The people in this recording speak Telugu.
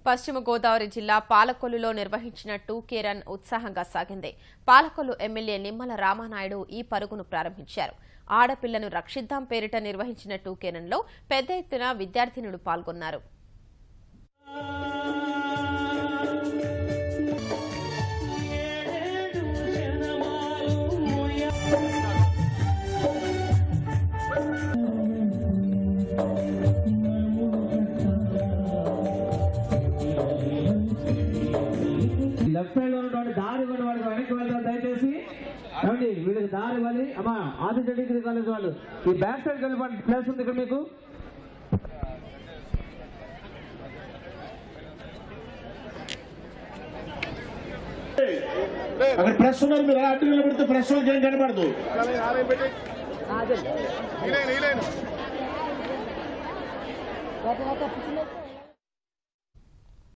పశ్చిమ గోదావరి జిల్లా పాలకొల్లులో నిర్వహించిన 2K రన్ ఉత్సాహంగా సాగింది. పాలకొల్లు ఎమ్మెల్యే నిమ్మల రామానాయుడు ఈ పరుగును ప్రారంభించారు. ఆడపిల్లను రక్షిద్దాం పేరిట నిర్వహించిన 2K రన్లో పెద్ద ఎత్తున విద్యార్థినులు పాల్గొన్నారు. లెఫ్ట్ సైడ్ లో ఉన్నటువంటి దారి ఇవ్వండి, వాళ్ళకి వెనక్కి వెళ్తారు దయచేసి. ఏమండి వీళ్ళకి దారి ఇవ్వాలి. అమ్మా ఆదిత్య డిగ్రీ కాలేజ్ వాళ్ళు ఈ బ్యాక్ సైడ్ వెళ్ళి ప్లేస్ ఉంది ఇక్కడ మీకు. అక్కడ ప్రెస్ ఉన్నారు, మీరు అడ్డు నిలబడితే ప్రెస్ వాళ్ళకి ఏం కనబడదు. ఓకే